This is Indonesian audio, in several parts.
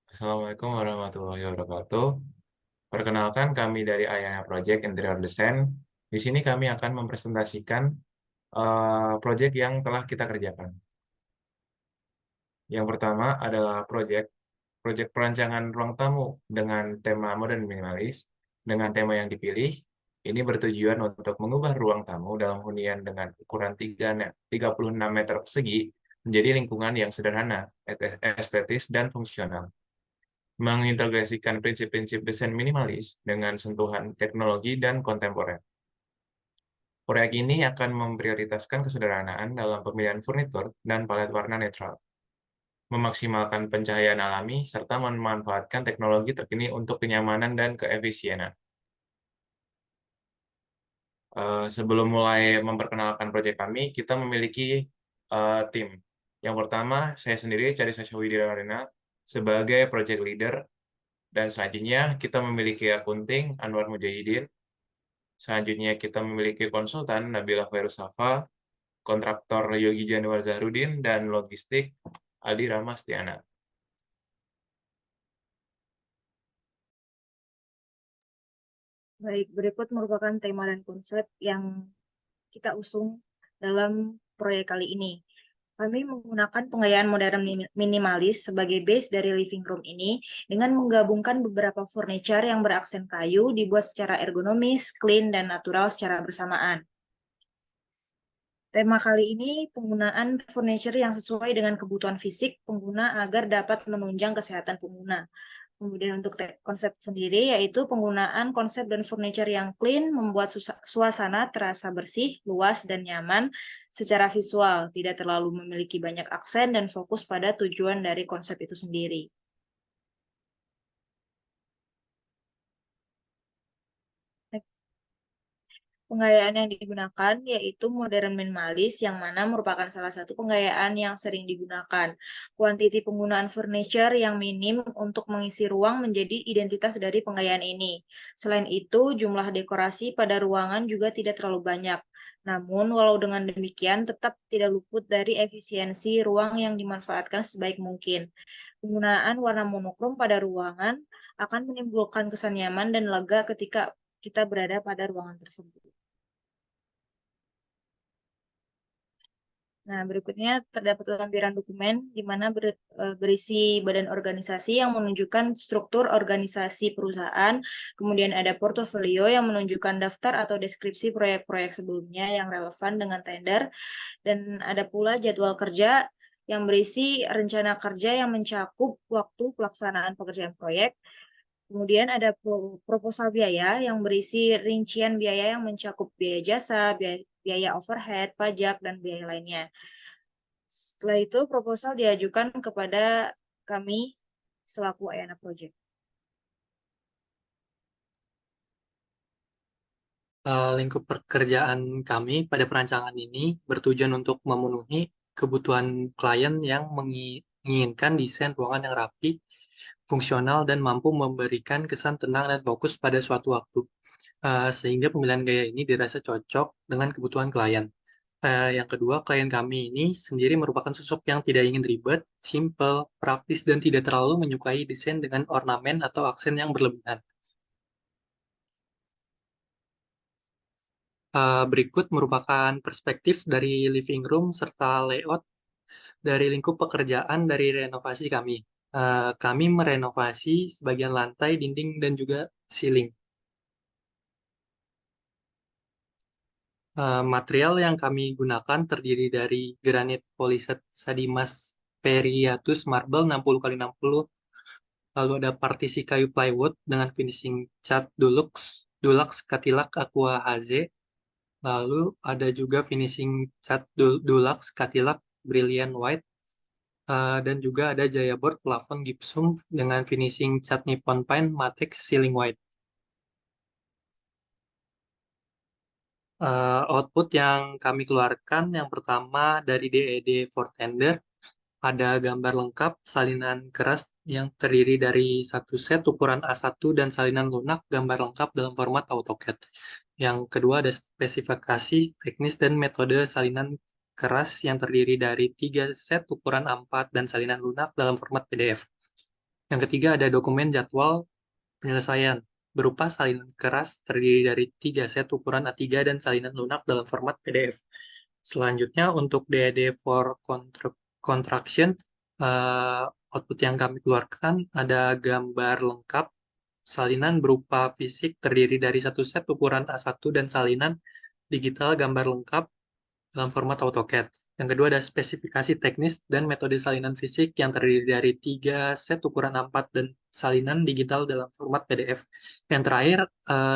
Assalamualaikum warahmatullahi wabarakatuh. Perkenalkan kami dari Ayana Project Interior Design. Di sini kami akan mempresentasikan proyek yang telah kita kerjakan. Yang pertama adalah proyek perancangan ruang tamu dengan tema modern minimalis. Dengan tema yang dipilih, ini bertujuan untuk mengubah ruang tamu dalam hunian dengan ukuran 36 meter persegi menjadi lingkungan yang sederhana, estetis, dan fungsional, mengintegrasikan prinsip-prinsip desain minimalis dengan sentuhan teknologi dan kontemporer. Proyek ini akan memprioritaskan kesederhanaan dalam pemilihan furnitur dan palet warna netral, memaksimalkan pencahayaan alami, serta memanfaatkan teknologi terkini untuk kenyamanan dan keefisienan. Sebelum mulai memperkenalkan proyek kami, kita memiliki tim. Yang pertama, saya sendiri, Cari Sasha Widiarena, sebagai project leader. Dan selanjutnya kita memiliki akunting Anwar Mujahidin. Selanjutnya kita memiliki konsultan Nabila Khairusafa, kontraktor Yogi Januar Zahrudin, dan logistik Aldi Ramastiana. Baik, berikut merupakan tema dan konsep yang kita usung dalam proyek kali ini. Kami menggunakan penggayaan modern minimalis sebagai base dari living room ini dengan menggabungkan beberapa furniture yang beraksen kayu dibuat secara ergonomis, clean, dan natural secara bersamaan. Tema kali ini penggunaan furniture yang sesuai dengan kebutuhan fisik pengguna agar dapat menunjang kesehatan pengguna. Kemudian untuk konsep sendiri yaitu penggunaan konsep dan furniture yang clean membuat suasana terasa bersih, luas, dan nyaman secara visual, tidak terlalu memiliki banyak aksen dan fokus pada tujuan dari konsep itu sendiri. Penggayaan yang digunakan yaitu modern minimalis, yang mana merupakan salah satu penggayaan yang sering digunakan. Kuantiti penggunaan furniture yang minim untuk mengisi ruang menjadi identitas dari penggayaan ini. Selain itu, jumlah dekorasi pada ruangan juga tidak terlalu banyak. Namun, walau dengan demikian, tetap tidak luput dari efisiensi ruang yang dimanfaatkan sebaik mungkin. Penggunaan warna monokrom pada ruangan akan menimbulkan kesan nyaman dan lega ketika kita berada pada ruangan tersebut. Nah, berikutnya terdapat lampiran dokumen di mana berisi badan organisasi yang menunjukkan struktur organisasi perusahaan, kemudian ada portofolio yang menunjukkan daftar atau deskripsi proyek-proyek sebelumnya yang relevan dengan tender, dan ada pula jadwal kerja yang berisi rencana kerja yang mencakup waktu pelaksanaan pekerjaan proyek. Kemudian ada proposal biaya yang berisi rincian biaya yang mencakup biaya jasa, biaya overhead, pajak, dan biaya lainnya. Setelah itu, proposal diajukan kepada kami selaku Ayana Project. Lingkup pekerjaan kami pada perancangan ini bertujuan untuk memenuhi kebutuhan klien yang menginginkan desain ruangan yang rapi, fungsional, dan mampu memberikan kesan tenang dan fokus pada suatu waktu. Sehingga pemilihan gaya ini dirasa cocok dengan kebutuhan klien. Yang kedua, klien kami ini sendiri merupakan sosok yang tidak ingin ribet, simple, praktis, dan tidak terlalu menyukai desain dengan ornamen atau aksen yang berlebihan. Berikut merupakan perspektif dari living room serta layout dari lingkup pekerjaan dari renovasi kami. Kami merenovasi sebagian lantai, dinding, dan juga ceiling. Material yang kami gunakan terdiri dari granit polished Sadimas Periatus Marble 60x60, lalu ada partisi kayu plywood dengan finishing cat Dulux Cadillac Aqua HZ, lalu ada juga finishing cat Dulux Cadillac Brilliant White, dan juga ada Jaya Board plafon gypsum dengan finishing cat Nippon Pine Matrix Ceiling White. Output yang kami keluarkan yang pertama dari DED for Tender, ada gambar lengkap salinan keras yang terdiri dari satu set ukuran A1 dan salinan lunak gambar lengkap dalam format AutoCAD. Yang kedua ada spesifikasi teknis dan metode salinan keras yang terdiri dari 3 set ukuran A4 dan salinan lunak dalam format PDF. Yang ketiga ada dokumen jadwal penyelesaian berupa salinan keras terdiri dari 3 set ukuran A3 dan salinan lunak dalam format PDF. Selanjutnya untuk DAD for contraction, output yang kami keluarkan ada gambar lengkap, salinan berupa fisik terdiri dari 1 set ukuran A1 dan salinan digital gambar lengkap dalam format AutoCAD. Yang kedua ada spesifikasi teknis dan metode salinan fisik yang terdiri dari 3 set ukuran A4 dan salinan digital dalam format PDF. Yang terakhir,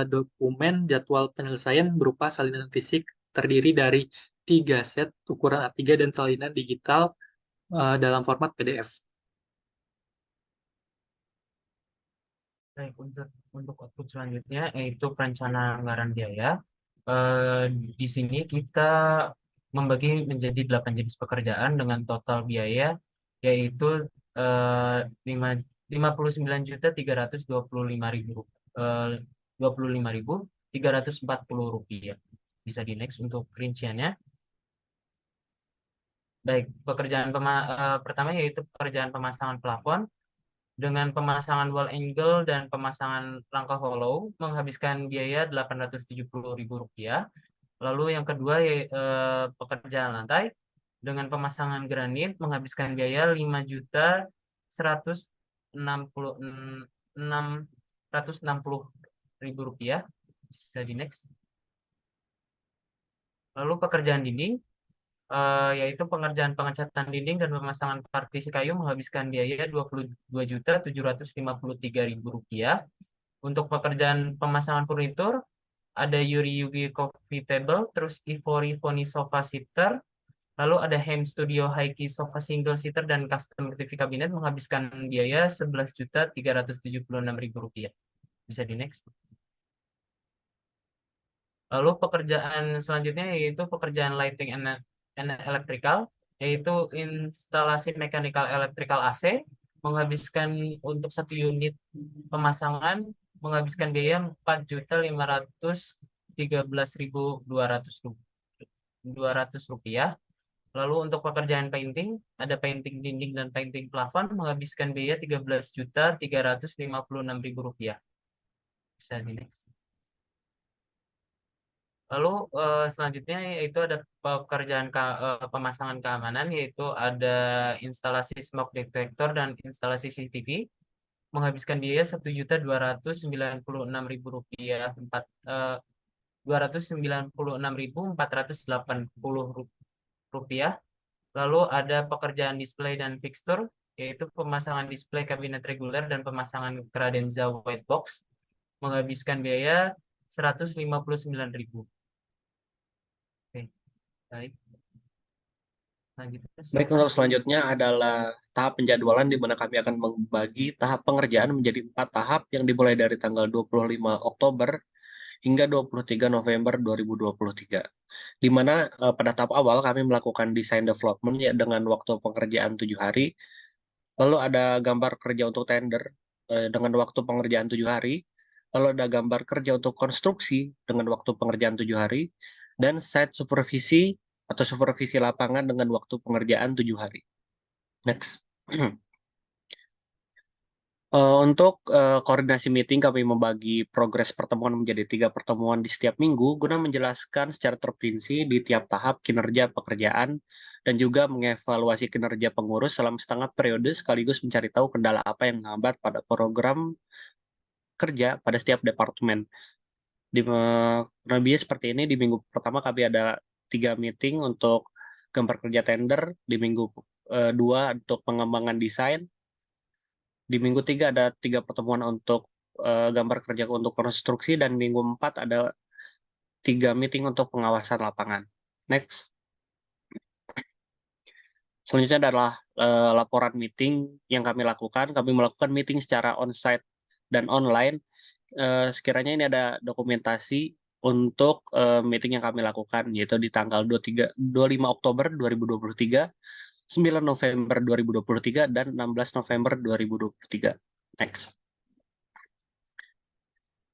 dokumen jadwal penyelesaian berupa salinan fisik terdiri dari 3 set ukuran A3 dan salinan digital dalam format PDF. Baik, untuk output selanjutnya yaitu perencanaan anggaran biaya. Di sini kita membagi menjadi 8 jenis pekerjaan dengan total biaya yaitu 59.325.340 rupiah. Bisa di next untuk rinciannya. Baik, pekerjaan pertama yaitu pekerjaan pemasangan plafon dengan pemasangan wall angle dan pemasangan rangka hollow menghabiskan biaya Rp870.000. Lalu yang kedua pekerjaan lantai dengan pemasangan granit menghabiskan biaya Rp5.166.660.000. Bisa di next. Lalu pekerjaan dinding yaitu pengerjaan pengecatan dinding dan pemasangan partisi kayu menghabiskan biaya Rp22.753.000. Untuk pekerjaan pemasangan furnitur ada Yuri Yugi Coffee Table, terus Ivory Foni Sofa Sitter, lalu ada Hem Studio High-Key Sofa Single Sitter dan Custom TV Cabinet menghabiskan biaya Rp11.376.000. Bisa di next. Lalu pekerjaan selanjutnya yaitu pekerjaan lighting and electrical, yaitu instalasi mechanical electrical AC, menghabiskan untuk 1 unit pemasangan menghabiskan biaya Rp4.513.200. Lalu untuk pekerjaan painting, ada painting dinding dan painting plafon menghabiskan biaya Rp13.356.000. Bisa di next. Lalu selanjutnya yaitu ada pekerjaan pemasangan keamanan, yaitu ada instalasi smoke detector dan instalasi CCTV menghabiskan biaya Rp296.480. Lalu ada pekerjaan display dan fixture, yaitu pemasangan display kabinet reguler dan pemasangan credenza white box menghabiskan biaya Rp159.000. Oke, baik. Baik, untuk selanjutnya adalah tahap penjadwalan di mana kami akan membagi tahap pengerjaan menjadi 4 tahap yang dimulai dari tanggal 25 Oktober hingga 23 November 2023. Di mana pada tahap awal kami melakukan desain development ya dengan waktu pengerjaan 7 hari. Lalu ada gambar kerja untuk tender dengan waktu pengerjaan 7 hari. Lalu ada gambar kerja untuk konstruksi dengan waktu pengerjaan 7 hari. Dan site supervisi atau supervisi lapangan dengan waktu pengerjaan 7 hari. Next. Untuk koordinasi meeting, kami membagi progres pertemuan menjadi 3 pertemuan di setiap minggu guna menjelaskan secara terperinci di tiap tahap kinerja pekerjaan dan juga mengevaluasi kinerja pengurus selama setengah periode sekaligus mencari tahu kendala apa yang menghambat pada program kerja pada setiap departemen. Di lebih seperti ini, di minggu pertama kami ada 3 meeting untuk gambar kerja tender, di minggu 2 untuk pengembangan desain, di minggu 3 ada 3 pertemuan untuk gambar kerja untuk konstruksi, dan minggu 4 ada 3 meeting untuk pengawasan lapangan. Next. Selanjutnya adalah laporan meeting yang kami lakukan. Kami melakukan meeting secara on-site dan online. Sekiranya ini ada dokumentasi untuk meeting yang kami lakukan, yaitu di tanggal 25 Oktober 2023, 9 November 2023, dan 16 November 2023. Next.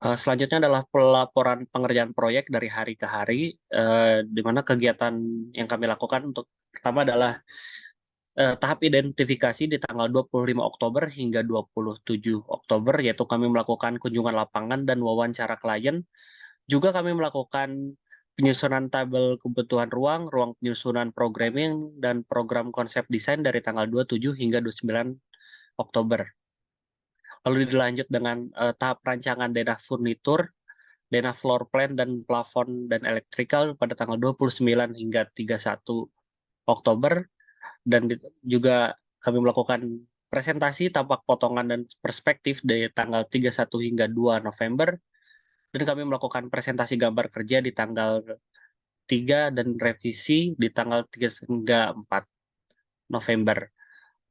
Selanjutnya adalah pelaporan pengerjaan proyek dari hari ke hari, di mana kegiatan yang kami lakukan untuk pertama adalah tahap identifikasi di tanggal 25 Oktober hingga 27 Oktober, yaitu kami melakukan kunjungan lapangan dan wawancara klien. Juga kami melakukan penyusunan tabel kebutuhan ruang, ruang penyusunan programming, dan program konsep desain dari tanggal 27 hingga 29 Oktober. Lalu dilanjut dengan tahap rancangan denah furnitur, denah floor plan, dan plafon dan electrical pada tanggal 29 hingga 31 Oktober. Dan juga kami melakukan presentasi tampak potongan dan perspektif dari tanggal 31 hingga 2 November. Dan kami melakukan presentasi gambar kerja di tanggal 3 dan revisi di tanggal 3 hingga 4 November.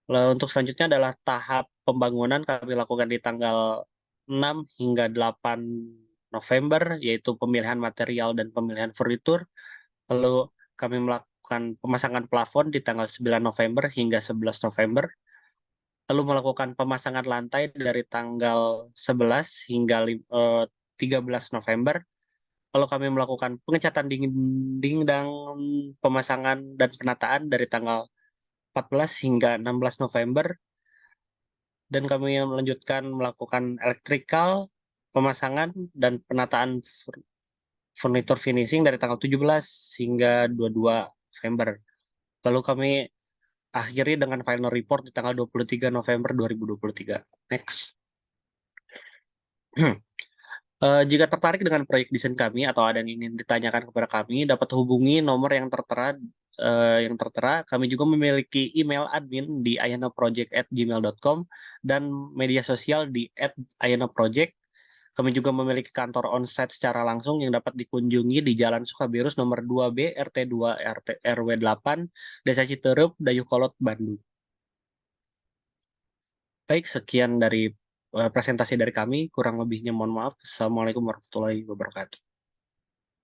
Lalu untuk selanjutnya adalah tahap pembangunan kami lakukan di tanggal 6 hingga 8 November, yaitu pemilihan material dan pemilihan furnitur. Lalu kami melakukan pemasangan plafon di tanggal 9 November hingga 11 November. Lalu melakukan pemasangan lantai dari tanggal 11 hingga 13 November. Lalu kami melakukan pengecatan dinding dan pemasangan dan penataan dari tanggal 14 hingga 16 November. Dan kami melanjutkan melakukan electrical, pemasangan, dan penataan furniture finishing dari tanggal 17 hingga 22 November. Lalu kami akhiri dengan final report di tanggal 23 November 2023. Next. Jika tertarik dengan proyek desain kami atau ada yang ingin ditanyakan kepada kami, dapat hubungi nomor yang tertera. Kami juga memiliki email admin di ayanaproject@gmail.com dan media sosial di @ayanaproject. Kami juga memiliki kantor onsite secara langsung yang dapat dikunjungi di Jalan Sukabirus nomor 2B, RT 2, RW 8, Desa Citerup, Dayeuhkolot, Bandung. Baik, sekian dari presentasi dari kami. Kurang lebihnya mohon maaf. Assalamualaikum warahmatullahi wabarakatuh.